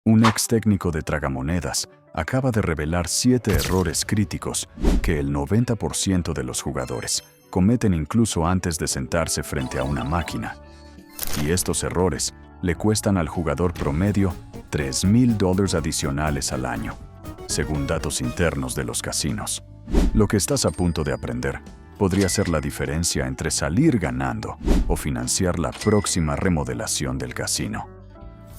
Un ex técnico de tragamonedas acaba de revelar 7 errores críticos que el 90% de los jugadores cometen incluso antes de sentarse frente a una máquina. Y estos errores le cuestan al jugador promedio $3,000 adicionales al año, según datos internos de los casinos. Lo que estás a punto de aprender podría ser la diferencia entre salir ganando o financiar la próxima remodelación del casino.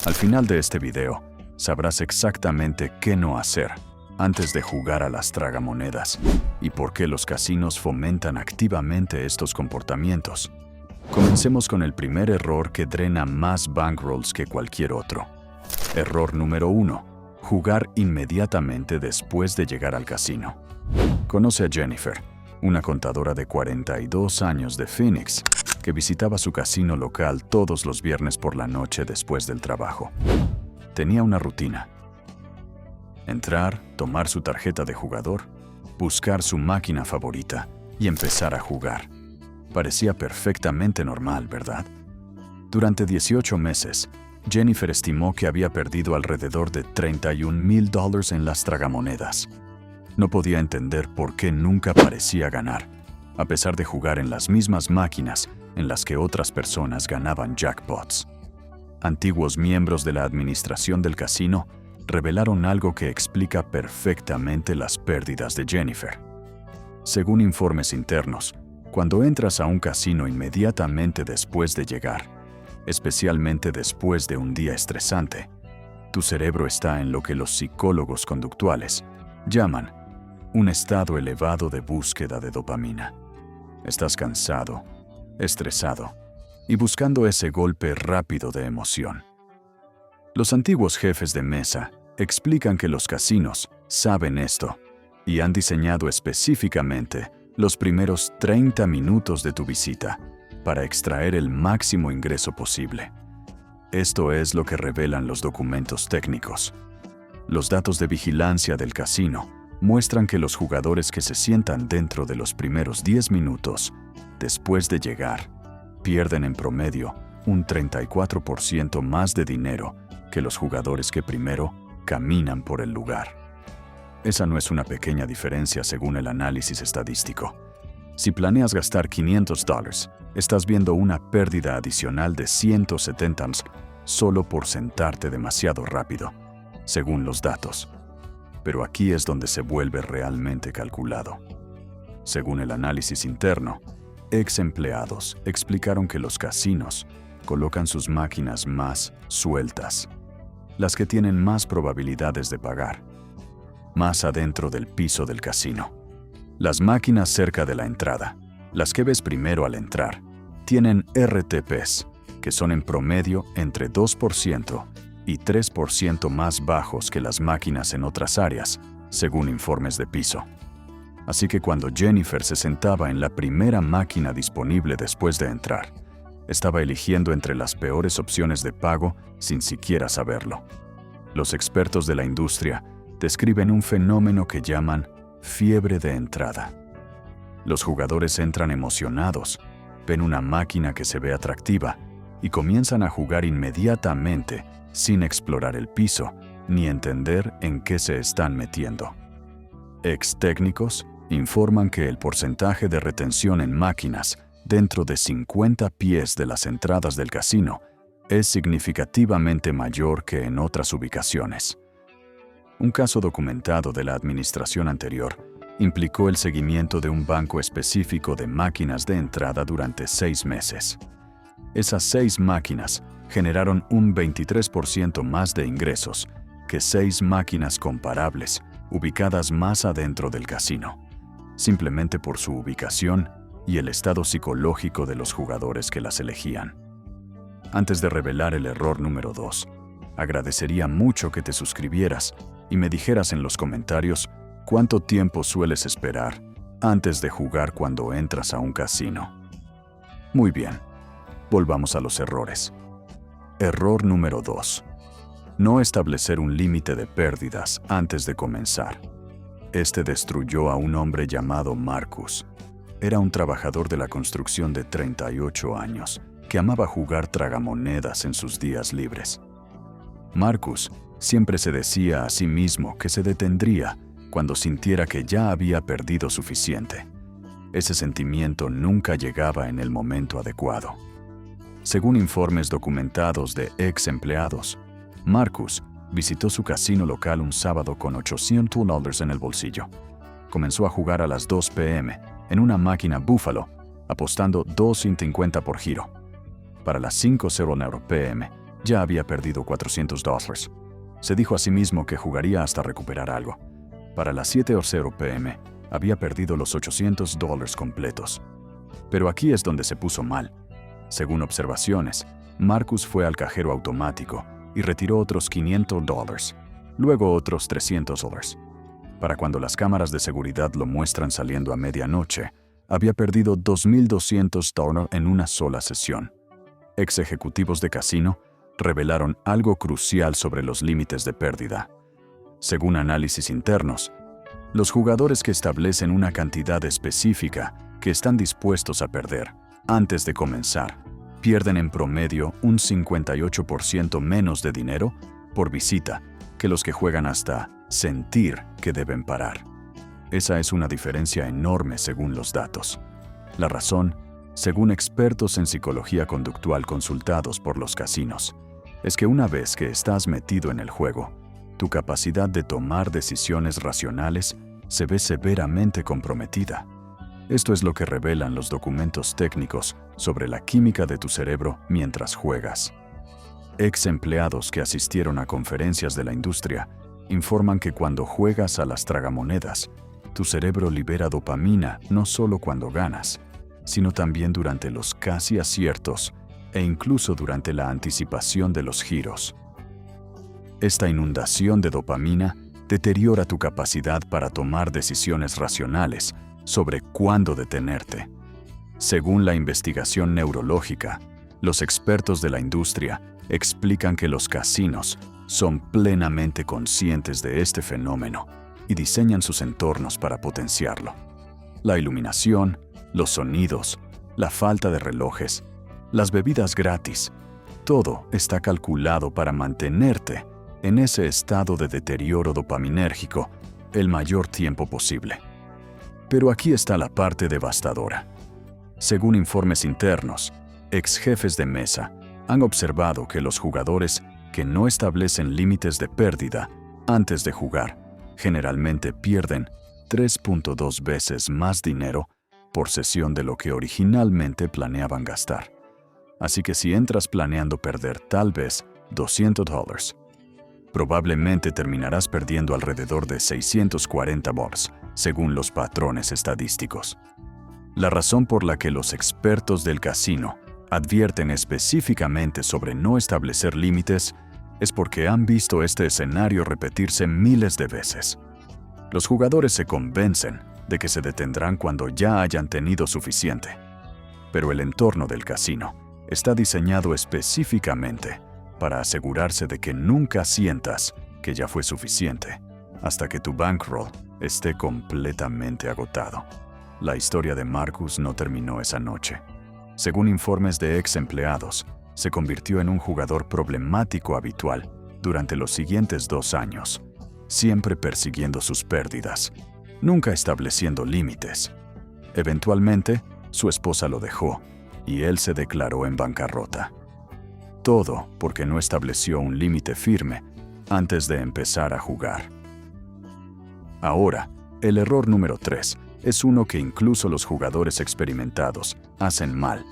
Al final de este video, sabrás exactamente qué no hacer antes de jugar a las tragamonedas y por qué los casinos fomentan activamente estos comportamientos. Comencemos con el primer error que drena más bankrolls que cualquier otro. Error número 1. Jugar inmediatamente después de llegar al casino. Conoce a Jennifer, una contadora de 42 años de Phoenix, que visitaba su casino local todos los viernes por la noche después del trabajo. Tenía una rutina: entrar, tomar su tarjeta de jugador, buscar su máquina favorita y empezar a jugar. Parecía perfectamente normal, ¿verdad? Durante 18 meses, Jennifer estimó que había perdido alrededor de $31,000 en las tragamonedas. No podía entender por qué nunca parecía ganar, a pesar de jugar en las mismas máquinas en las que otras personas ganaban jackpots. Antiguos miembros de la administración del casino revelaron algo que explica perfectamente las pérdidas de Jennifer. Según informes internos, cuando entras a un casino inmediatamente después de llegar, especialmente después de un día estresante, tu cerebro está en lo que los psicólogos conductuales llaman un estado elevado de búsqueda de dopamina. Estás cansado, estresado y buscando ese golpe rápido de emoción. Los antiguos jefes de mesa explican que los casinos saben esto y han diseñado específicamente los primeros 30 minutos de tu visita para extraer el máximo ingreso posible. Esto es lo que revelan los documentos técnicos. Los datos de vigilancia del casino muestran que los jugadores que se sientan dentro de los primeros 10 minutos después de llegar pierden en promedio un 34% más de dinero que los jugadores que primero caminan por el lugar. Esa no es una pequeña diferencia según el análisis estadístico. Si planeas gastar $500, estás viendo una pérdida adicional de $170 solo por sentarte demasiado rápido, según los datos. Pero aquí es donde se vuelve realmente calculado. Según el análisis interno, ex empleados explicaron que los casinos colocan sus máquinas más sueltas, las que tienen más probabilidades de pagar, más adentro del piso del casino. Las máquinas cerca de la entrada, las que ves primero al entrar, tienen RTPs, que son en promedio entre 2% y 3% más bajos que las máquinas en otras áreas, según informes de piso. Así que cuando Jennifer se sentaba en la primera máquina disponible después de entrar, estaba eligiendo entre las peores opciones de pago sin siquiera saberlo. Los expertos de la industria describen un fenómeno que llaman fiebre de entrada. Los jugadores entran emocionados, ven una máquina que se ve atractiva y comienzan a jugar inmediatamente sin explorar el piso ni entender en qué se están metiendo. Ex técnicos informan que el porcentaje de retención en máquinas dentro de 50 pies de las entradas del casino es significativamente mayor que en otras ubicaciones. Un caso documentado de la administración anterior implicó el seguimiento de un banco específico de máquinas de entrada durante 6 meses. Esas 6 máquinas generaron un 23% más de ingresos que 6 máquinas comparables ubicadas más adentro del casino, simplemente por su ubicación y el estado psicológico de los jugadores que las elegían. Antes de revelar el error número 2, agradecería mucho que te suscribieras y me dijeras en los comentarios cuánto tiempo sueles esperar antes de jugar cuando entras a un casino. Muy bien, volvamos a los errores. Error número 2. No establecer un límite de pérdidas antes de comenzar. Este destruyó a un hombre llamado Marcus. Era un trabajador de la construcción de 38 años que amaba jugar tragamonedas en sus días libres. Marcus Siempre se decía a sí mismo que se detendría cuando sintiera que ya había perdido suficiente. Ese sentimiento nunca llegaba en el momento adecuado. Según informes documentados de ex empleados, Marcus visitó su casino local un sábado con $800 en el bolsillo. Comenzó a jugar a las 2 p.m. en una máquina Buffalo, apostando $2.50 por giro. Para las 5:00 p.m. ya había perdido $400. Se dijo a sí mismo que jugaría hasta recuperar algo. Para las 7:00 p.m. había perdido los $800 completos. Pero aquí es donde se puso mal. Según observaciones, Marcus fue al cajero automático y retiró otros $500, luego otros $300. Para cuando las cámaras de seguridad lo muestran saliendo a medianoche, había perdido $2.200 en una sola sesión. Ex ejecutivos de casino revelaron algo crucial sobre los límites de pérdida. Según análisis internos, los jugadores que establecen una cantidad específica que están dispuestos a perder antes de comenzar, pierden en promedio un 58% menos de dinero por visita que los que juegan hasta sentir que deben parar. Esa es una diferencia enorme según los datos. La razón, según expertos en psicología conductual consultados por los casinos, es que una vez que estás metido en el juego, tu capacidad de tomar decisiones racionales se ve severamente comprometida. Esto es lo que revelan los documentos técnicos sobre la química de tu cerebro mientras juegas. Ex empleados que asistieron a conferencias de la industria informan que cuando juegas a las tragamonedas, tu cerebro libera dopamina no solo cuando ganas, sino también durante los casi aciertos e incluso durante la anticipación de los giros. Esta inundación de dopamina deteriora tu capacidad para tomar decisiones racionales sobre cuándo detenerte. Según la investigación neurológica, los expertos de la industria explican que los casinos son plenamente conscientes de este fenómeno y diseñan sus entornos para potenciarlo. La iluminación, los sonidos, la falta de relojes, las bebidas gratis, todo está calculado para mantenerte en ese estado de deterioro dopaminérgico el mayor tiempo posible. Pero aquí está la parte devastadora. Según informes internos, ex jefes de mesa han observado que los jugadores que no establecen límites de pérdida antes de jugar generalmente pierden 3.2 veces más dinero por sesión de lo que originalmente planeaban gastar. Así que si entras planeando perder tal vez $200, probablemente terminarás perdiendo alrededor de $640, según los patrones estadísticos. La razón por la que los expertos del casino advierten específicamente sobre no establecer límites es porque han visto este escenario repetirse miles de veces. Los jugadores se convencen de que se detendrán cuando ya hayan tenido suficiente. Pero el entorno del casino está diseñado específicamente para asegurarse de que nunca sientas que ya fue suficiente, hasta que tu bankroll esté completamente agotado. La historia de Marcus no terminó esa noche. Según informes de ex empleados, se convirtió en un jugador problemático habitual durante los siguientes 2 años, siempre persiguiendo sus pérdidas, nunca estableciendo límites. Eventualmente, su esposa lo dejó y él se declaró en bancarrota. Todo porque no estableció un límite firme antes de empezar a jugar. Ahora, el error número 3 es uno que incluso los jugadores experimentados hacen mal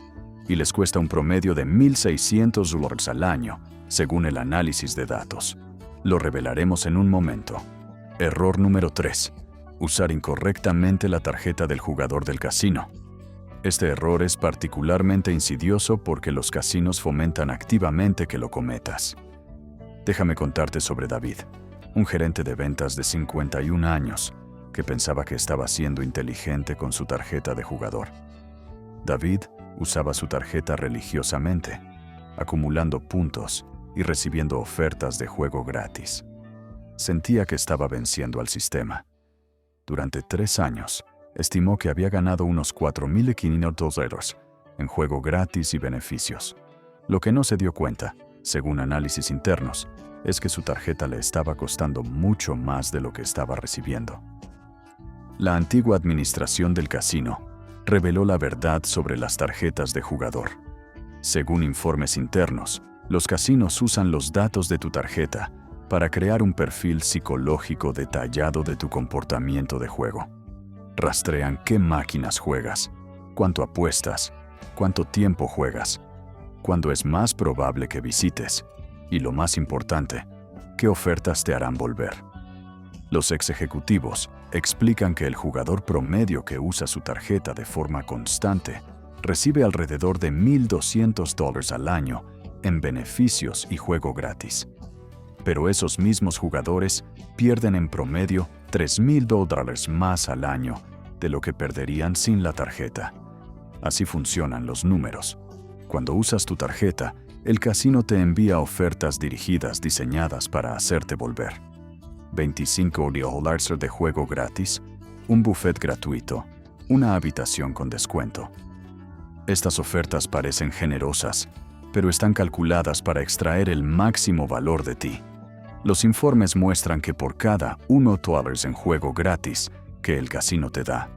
y les cuesta un promedio de $1,600 al año, según el análisis de datos. Lo revelaremos en un momento. Error número 3. Usar incorrectamente la tarjeta del jugador del casino. Este error es particularmente insidioso porque los casinos fomentan activamente que lo cometas. Déjame contarte sobre David, un gerente de ventas de 51 años, que pensaba que estaba siendo inteligente con su tarjeta de jugador. David usaba su tarjeta religiosamente, acumulando puntos y recibiendo ofertas de juego gratis. Sentía que estaba venciendo al sistema. Durante 3 años, estimó que había ganado unos $4,500 en juego gratis y beneficios. Lo que no se dio cuenta, según análisis internos, es que su tarjeta le estaba costando mucho más de lo que estaba recibiendo. La antigua administración del casino reveló la verdad sobre las tarjetas de jugador. Según informes internos, los casinos usan los datos de tu tarjeta para crear un perfil psicológico detallado de tu comportamiento de juego. Rastrean qué máquinas juegas, cuánto apuestas, cuánto tiempo juegas, cuándo es más probable que visites y, lo más importante, qué ofertas te harán volver. Los ex ejecutivos explican que el jugador promedio que usa su tarjeta de forma constante recibe alrededor de $1,200 al año en beneficios y juego gratis. Pero esos mismos jugadores pierden en promedio $3,000 más al año de lo que perderían sin la tarjeta. Así funcionan los números. Cuando usas tu tarjeta, el casino te envía ofertas dirigidas diseñadas para hacerte volver. $25 de juego gratis, un buffet gratuito, una habitación con descuento. Estas ofertas parecen generosas, pero están calculadas para extraer el máximo valor de ti. Los informes muestran que por cada $1 en juego gratis que el casino te da,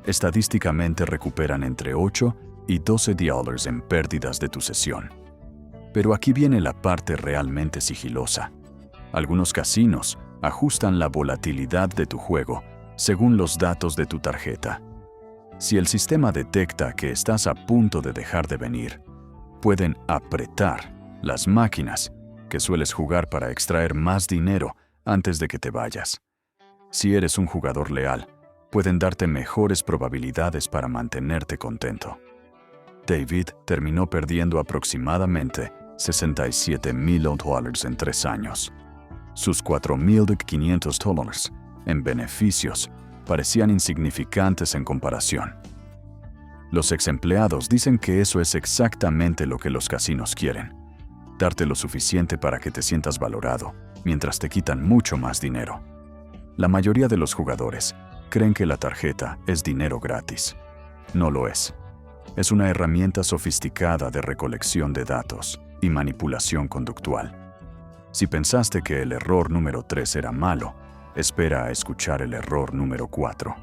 estadísticamente recuperan entre $8 y $12 en pérdidas de tu sesión. Pero aquí viene la parte realmente sigilosa. Algunos casinos ajustan la volatilidad de tu juego según los datos de tu tarjeta. Si el sistema detecta que estás a punto de dejar de venir, pueden apretar las máquinas que sueles jugar para extraer más dinero antes de que te vayas. Si eres un jugador leal, pueden darte mejores probabilidades para mantenerte contento. David terminó perdiendo aproximadamente $67,000 en 3 años. Sus $4,500 en beneficios parecían insignificantes en comparación. Los ex empleados dicen que eso es exactamente lo que los casinos quieren: darte lo suficiente para que te sientas valorado, mientras te quitan mucho más dinero. La mayoría de los jugadores creen que la tarjeta es dinero gratis. No lo es. Es una herramienta sofisticada de recolección de datos y manipulación conductual. Si pensaste que el error número 3 era malo, espera a escuchar el error número 4.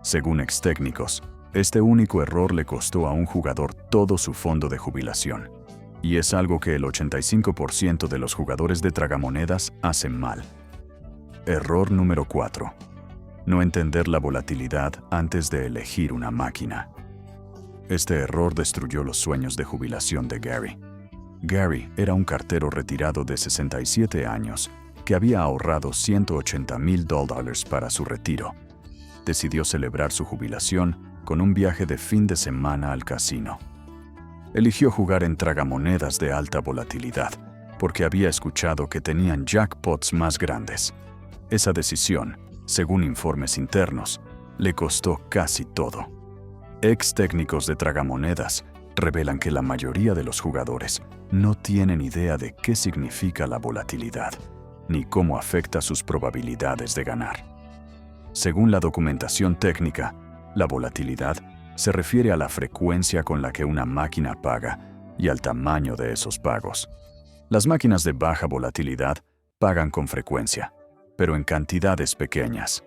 Según ex técnicos, este único error le costó a un jugador todo su fondo de jubilación. Y es algo que el 85% de los jugadores de tragamonedas hacen mal. Error número 4. No entender la volatilidad antes de elegir una máquina. Este error destruyó los sueños de jubilación de Gary. Gary era un cartero retirado de 67 años que había ahorrado $180,000 para su retiro. Decidió celebrar su jubilación con un viaje de fin de semana al casino. Eligió jugar en tragamonedas de alta volatilidad porque había escuchado que tenían jackpots más grandes. Esa decisión, según informes internos, le costó casi todo. Ex técnicos de tragamonedas revelan que la mayoría de los jugadores no tienen idea de qué significa la volatilidad, ni cómo afecta sus probabilidades de ganar. Según la documentación técnica, la volatilidad se refiere a la frecuencia con la que una máquina paga y al tamaño de esos pagos. Las máquinas de baja volatilidad pagan con frecuencia, pero en cantidades pequeñas.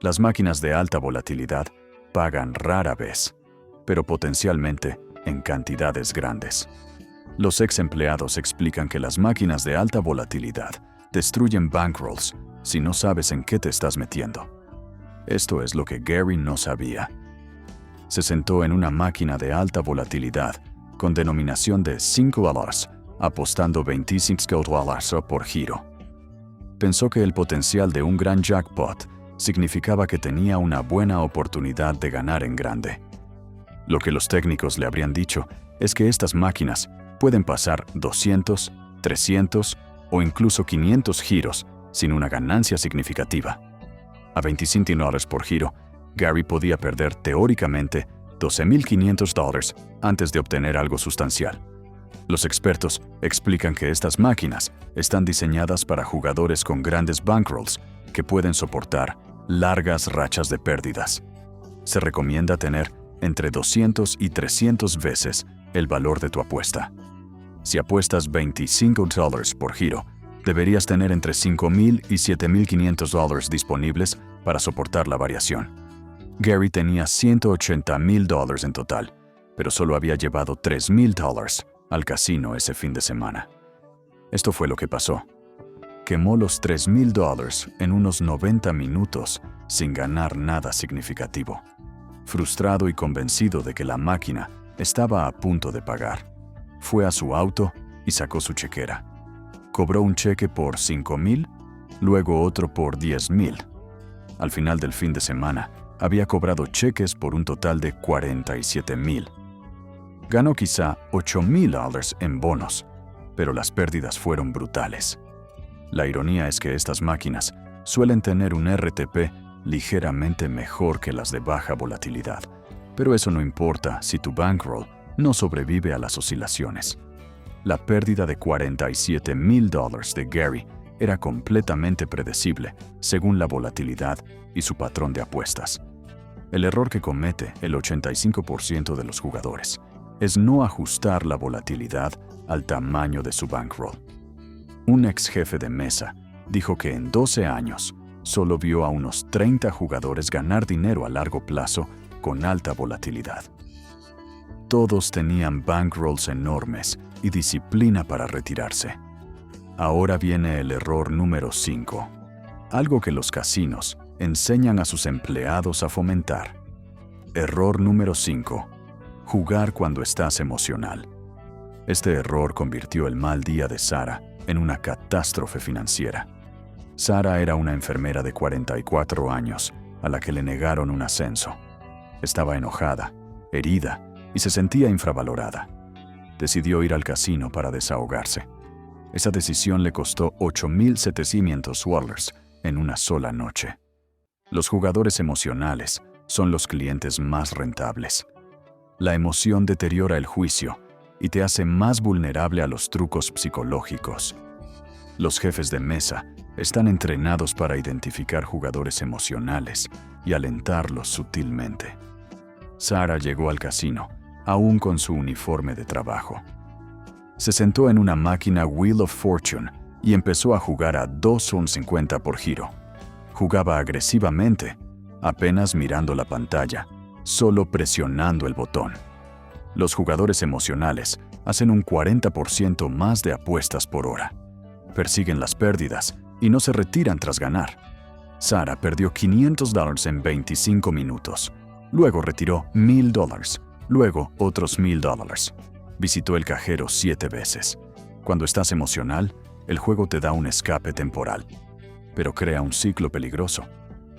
Las máquinas de alta volatilidad pagan rara vez, pero potencialmente en cantidades grandes. Los ex empleados explican que las máquinas de alta volatilidad destruyen bankrolls si no sabes en qué te estás metiendo. Esto es lo que Gary no sabía. Se sentó en una máquina de alta volatilidad con denominación de $5, apostando $25 por giro. Pensó que el potencial de un gran jackpot significaba que tenía una buena oportunidad de ganar en grande. Lo que los técnicos le habrían dicho es que estas máquinas pueden pasar 200, 300 o incluso 500 giros sin una ganancia significativa. A $25 por giro, Gary podía perder teóricamente $12,500 antes de obtener algo sustancial. Los expertos explican que estas máquinas están diseñadas para jugadores con grandes bankrolls que pueden soportar largas rachas de pérdidas. Se recomienda tener entre 200 y 300 veces el valor de tu apuesta. Si apuestas $25 por giro, Deberías tener entre $5,000 y $7,500 disponibles para soportar la variación. Gary tenía $180,000 en total, pero solo había llevado $3,000 al casino ese fin de semana. Esto fue lo que pasó. Quemó los $3,000 en unos 90 minutos sin ganar nada significativo. Frustrado y convencido de que la máquina estaba a punto de pagar, fue a su auto y sacó su chequera. Cobró un cheque por $5,000, luego otro por $10,000. Al final del fin de semana, había cobrado cheques por un total de $47,000. Ganó quizá $8,000 en bonos, pero las pérdidas fueron brutales. La ironía es que estas máquinas suelen tener un RTP ligeramente mejor que las de baja volatilidad, pero eso no importa si tu bankroll no sobrevive a las oscilaciones. La pérdida de $47,000 de Gary era completamente predecible según la volatilidad y su patrón de apuestas. El error que comete el 85% de los jugadores es no ajustar la volatilidad al tamaño de su bankroll. Un ex jefe de mesa dijo que en 12 años solo vio a unos 30 jugadores ganar dinero a largo plazo con alta volatilidad. Todos tenían bankrolls enormes y disciplina para retirarse. Ahora viene el error número 5, algo que los casinos enseñan a sus empleados a fomentar. Error número 5, jugar cuando estás emocional. Este error convirtió el mal día de Sarah en una catástrofe financiera. Sarah era una enfermera de 44 años a la que le negaron un ascenso. Estaba enojada, herida y se sentía infravalorada. Decidió ir al casino para desahogarse. Esa decisión le costó $8,700 en una sola noche. Los jugadores emocionales son los clientes más rentables. La emoción deteriora el juicio y te hace más vulnerable a los trucos psicológicos. Los jefes de mesa están entrenados para identificar jugadores emocionales y alentarlos sutilmente. Sarah llegó al casino, aún con su uniforme de trabajo. Se sentó en una máquina Wheel of Fortune y empezó a jugar a $2.50 por giro. Jugaba agresivamente, apenas mirando la pantalla, solo presionando el botón. Los jugadores emocionales hacen un 40% más de apuestas por hora. Persiguen las pérdidas y no se retiran tras ganar. Sarah perdió $500 en 25 minutos. Luego retiró $1,000. Luego otros $1,000. Visitó el cajero 7 veces. Cuando estás emocional, el juego te da un escape temporal, pero crea un ciclo peligroso.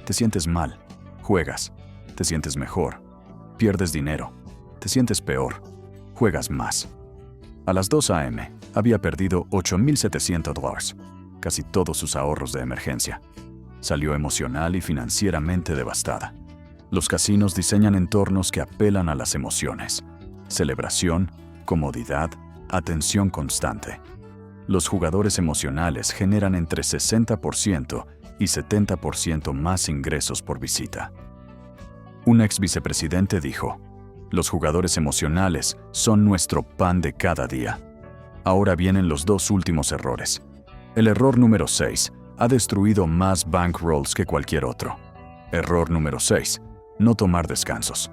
Te sientes mal, juegas, te sientes mejor, pierdes dinero, te sientes peor, juegas más. A las 2 a.m. había perdido $8,700, casi todos sus ahorros de emergencia. Salió emocional y financieramente devastada. Los casinos diseñan entornos que apelan a las emociones. Celebración, comodidad, atención constante. Los jugadores emocionales generan entre 60% y 70% más ingresos por visita. Un ex vicepresidente dijo: "Los jugadores emocionales son nuestro pan de cada día". Ahora vienen los 2 últimos errores. El error número 6 ha destruido más bankrolls que cualquier otro. Error número 6. No tomar descansos.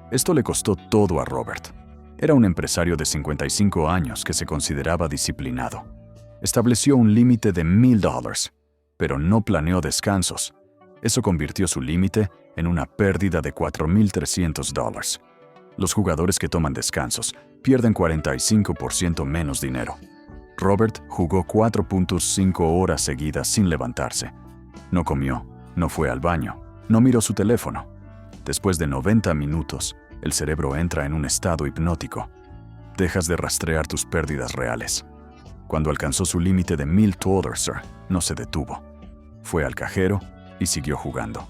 Esto le costó todo a Robert. Era un empresario de 55 años que se consideraba disciplinado. Estableció un límite de $1,000, pero no planeó descansos. Eso convirtió su límite en una pérdida de $4,300. Los jugadores que toman descansos pierden 45% menos dinero. Robert jugó 4.5 horas seguidas sin levantarse. No comió, no fue al baño, no miró su teléfono. Después de 90 minutos, el cerebro entra en un estado hipnótico. Dejas de rastrear tus pérdidas reales. Cuando alcanzó su límite de $1,000, no se detuvo. Fue al cajero y siguió jugando.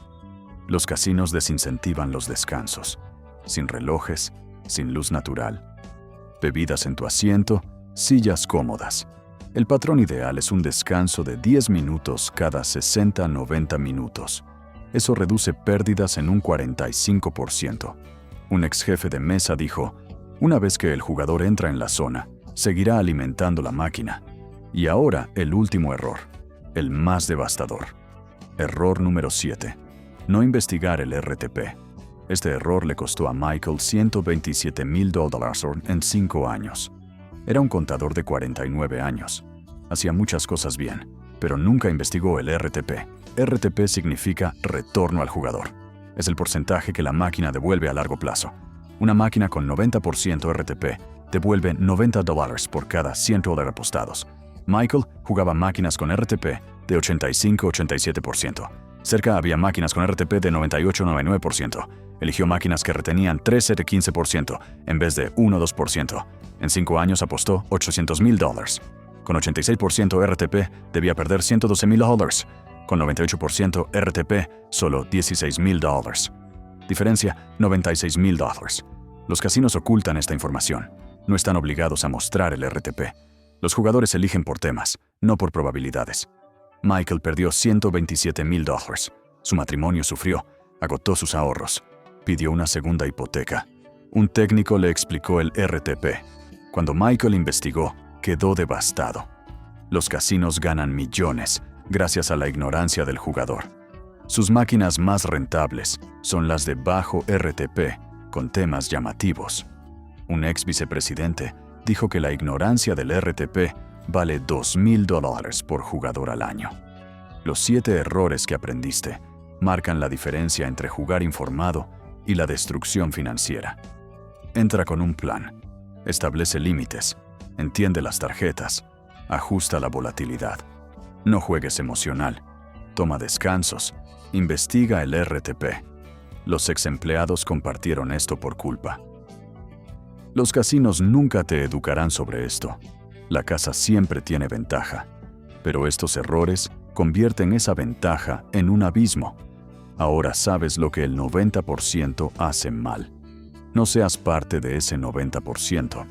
Los casinos desincentivan los descansos. Sin relojes, sin luz natural. Bebidas en tu asiento, sillas cómodas. El patrón ideal es un descanso de 10 minutos cada 60 a 90 minutos. Eso reduce pérdidas en un 45%. Un ex jefe de mesa dijo: "Una vez que el jugador entra en la zona, seguirá alimentando la máquina. Y ahora el último error, el más devastador. Error número 7. No investigar el RTP. Este error le costó a Michael $127,000 en 5 años. Era un contador de 49 años. Hacía muchas cosas bien, pero nunca investigó el RTP. RTP significa retorno al jugador. Es el porcentaje que la máquina devuelve a largo plazo. Una máquina con 90% RTP devuelve $90 por cada $100 apostados. Michael jugaba máquinas con RTP de 85-87%. Cerca había máquinas con RTP de 98-99%. Eligió máquinas que retenían 13-15% en vez de 1-2%. En 5 años apostó $800,000. Con 86% RTP debía perder $112,000. Con 98% RTP, solo $16,000. Diferencia, $96,000. Los casinos ocultan esta información. No están obligados a mostrar el RTP. Los jugadores eligen por temas, no por probabilidades. Michael perdió $127,000. Su matrimonio sufrió, agotó sus ahorros. Pidió una segunda hipoteca. Un técnico le explicó el RTP. Cuando Michael investigó, quedó devastado. Los casinos ganan millones gracias a la ignorancia del jugador. Sus máquinas más rentables son las de bajo RTP, con temas llamativos. Un ex vicepresidente dijo que la ignorancia del RTP vale $2,000 por jugador al año. Los 7 errores que aprendiste marcan la diferencia entre jugar informado y la destrucción financiera. Entra con un plan, establece límites, entiende las tarjetas, ajusta la volatilidad. No juegues emocional, toma descansos, investiga el RTP. Los ex empleados compartieron esto por culpa. Los casinos nunca te educarán sobre esto. La casa siempre tiene ventaja, pero estos errores convierten esa ventaja en un abismo. Ahora sabes lo que el 90% hace mal. No seas parte de ese 90%.